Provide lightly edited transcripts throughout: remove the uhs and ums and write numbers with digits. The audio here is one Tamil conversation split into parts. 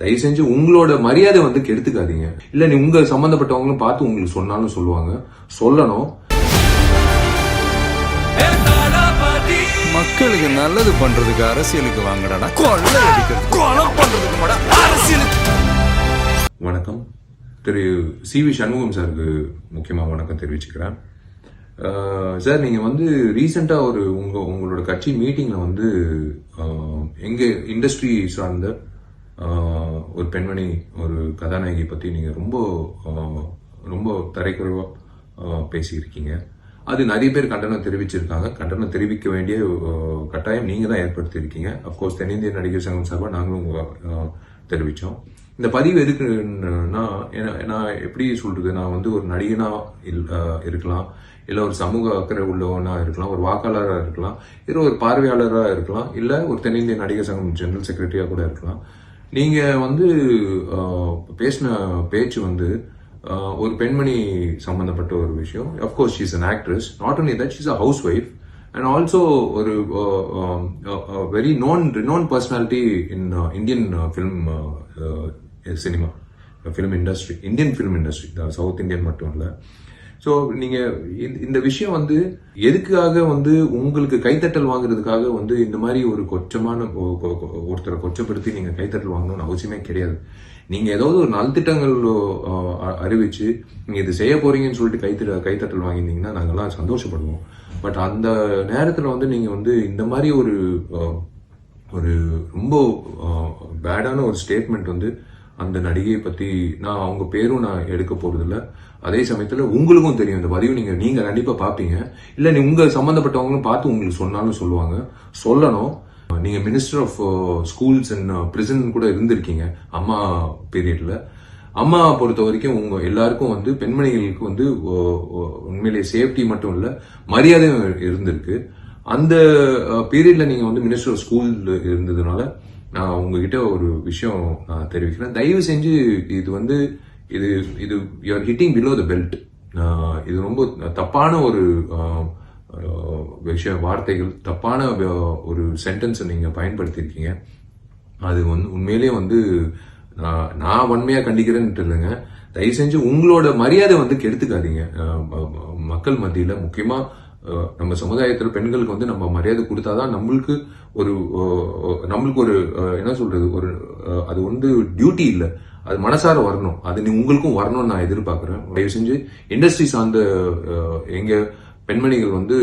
தயவு செஞ்சு உங்களோட மரியாதை வந்து கெடுத்துக்காதீங்க. இல்ல நீ உங்க சம்பந்தப்பட்டவங்களும் பார்த்து உங்களுக்கு சொன்னாலும் சொல்லுவாங்க, சொல்லணும். மக்களுக்கு நல்லது பண்றதுக்கு அரசியலுக்கு வாங்கடா, கொள்ளை அடிக்கிறது கொலை பண்றதுக்கு அரசியலுக்கு. வணக்கம். திரு சி.வி. சண்முகம் சாருக்கு முக்கியமா வணக்கம் தெரிவிச்சுக்கிறேன். சார், நீங்க வந்து ரீசெண்டா உங்களோட கட்சி மீட்டிங்ல வந்து எங்க இண்டஸ்ட்ரி சார்ந்த ஒரு பெண்மணி, ஒரு கதாநாயகி பத்தி நீங்க ரொம்ப தரைக்குறைவா பேசியிருக்கீங்க. அது நிறைய பேர் கண்டனம் தெரிவிச்சிருக்காங்க. கண்டனம் தெரிவிக்க வேண்டிய கட்டாயம் நீங்க தான் ஏற்படுத்தியிருக்கீங்க. அப்கோர்ஸ் தென்னிந்திய நடிகர் சங்கம் சார்பாக நாங்களும் தெரிவிச்சோம். இந்த பதிவு எதுக்குன்னா, நான் எப்படி சொல்றது, நான் வந்து ஒரு நடிகனா இருக்கலாம், இல்ல ஒரு சமூக அக்கறை உள்ளவனா இருக்கலாம், ஒரு வாக்காளராக இருக்கலாம், இல்ல ஒரு பார்வையாளராக இருக்கலாம், இல்ல ஒரு தென்னிந்திய நடிகர் சங்கம் ஜெனரல் செக்ரட்டரியா கூட இருக்கலாம். நீங்க வந்து பேசின பேச்சு வந்து ஒரு பெண்மணி சம்பந்தப்பட்ட ஒரு விஷயம். Of course she is an actress. Not only that, she is a house wife and also ஒரு very renowned personality in Indian film cinema, film industry, Indian film industry, south Indian மட்டும் இல்ல. ஸோ நீங்க இந்த விஷயம் வந்து எதுக்காக வந்து உங்களுக்கு கைத்தட்டல் வாங்குறதுக்காக வந்து இந்த மாதிரி ஒரு ஒருத்தரை கொச்சப்படுத்தி நீங்க கைத்தட்டல் வாங்கணும்னு அவசியமே கிடையாது. நீங்க ஏதாவது ஒரு நல்திட்டங்கள் அறிவிச்சு நீங்க இது செய்ய போறீங்கன்னு சொல்லிட்டு கைத்தட்டல் வாங்கியிருந்தீங்கன்னா நாங்கெல்லாம் சந்தோஷப்படுவோம். பட் அந்த நேரத்துல வந்து நீங்க வந்து இந்த மாதிரி ஒரு ரொம்ப பேடான ஒரு ஸ்டேட்மெண்ட் வந்து அந்த நடிகையை பத்தி, நான் அவங்க பேரும் நான் எடுக்க போறது இல்ல. அதே சமயத்துல உங்களுக்கும் தெரியும் இந்த பதிவு நீங்க கண்டிப்பா பாப்பீங்க. இல்ல நீ உங்க சம்பந்தப்பட்டவங்களும் பார்த்து உங்களுக்கு சொன்னாலும் சொல்லுவாங்க, சொல்லணும். நீங்க minister of schools and prison கூட இருந்திருக்கீங்க அம்மா பீரியட்ல. அம்மா பொறுத்த வரைக்கும் உங்க எல்லாருக்கும் வந்து பெண்மணிகளுக்கு வந்து உண்மையிலேயே சேஃப்டி மட்டும் இல்ல, மரியாதையும் இருந்திருக்கு. அந்த பீரியட்ல நீங்க வந்து மினிஸ்டர் ஆஃப் ஸ்கூல் இருந்ததுனால நான் உங்ககிட்ட ஒரு விஷயம் தெரிவிக்கிறேன். தயவு செஞ்சு இது வந்து இது you are hitting below the belt. இது ரொம்ப தப்பான ஒரு வார்த்தைகள், தப்பான ஒரு சென்டென்ஸ் நீங்க பயன்படுத்தியிருக்கீங்க. அது வந்து உண்மையிலேயே வந்து நான் வன்மையா கண்டிக்கிறேன்னு இல்லைங்க. தயவு செஞ்சு உங்களோட மரியாதை வந்து கெடுத்துக்காதீங்க. மக்கள் மத்தியில, முக்கியமா நம்ம சமுதாயத்தில் பெண்களுக்கு வந்து நம்ம மரியாதை கொடுத்தாதான் நம்மளுக்கு ஒரு என்ன சொல்றது, ஒரு அது வந்து டியூட்டி இல்லை, அது மனசார வரணும். அது உங்களுக்கும் வரணும்னு நான் எதிர்பார்க்கிறேன். தயவு செஞ்சு இண்டஸ்ட்ரி சார்ந்த எங்க பெண்மணிகள் வந்து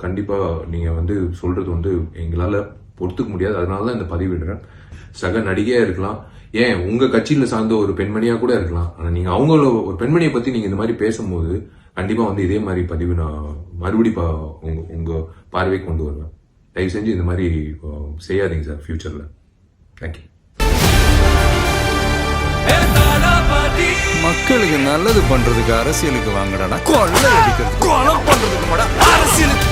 கண்டிப்பா நீங்க வந்து சொல்றது வந்து எங்களால பொறுத்துக்க முடியாது. அதனாலதான் இந்த பதிவிடுறேன். சக நடிகையா இருக்கலாம், ஏன் உங்க கட்சியில சார்ந்த ஒரு பெண்மணியா கூட இருக்கலாம். ஆனா நீங்க அவங்கள ஒரு பெண்மணியை பத்தி நீங்க இந்த மாதிரி பேசும்போது கண்டிப்பா வந்து இதே மாதிரி பதிவு நான் மறுபடியும் உங்க பார்வைக்கு கொண்டு வருவேன். தயவு செஞ்சு இந்த மாதிரி செய்யாதீங்க சார் ஃபியூச்சர்ல. தேங்க்யூ. மக்களுக்கு நல்லது பண்றதுக்கு அரசியலுக்கு வாங்கடா, கொள்ளை அடிக்கிறது கொலை பண்றதுக்கு அரசியலுக்கு.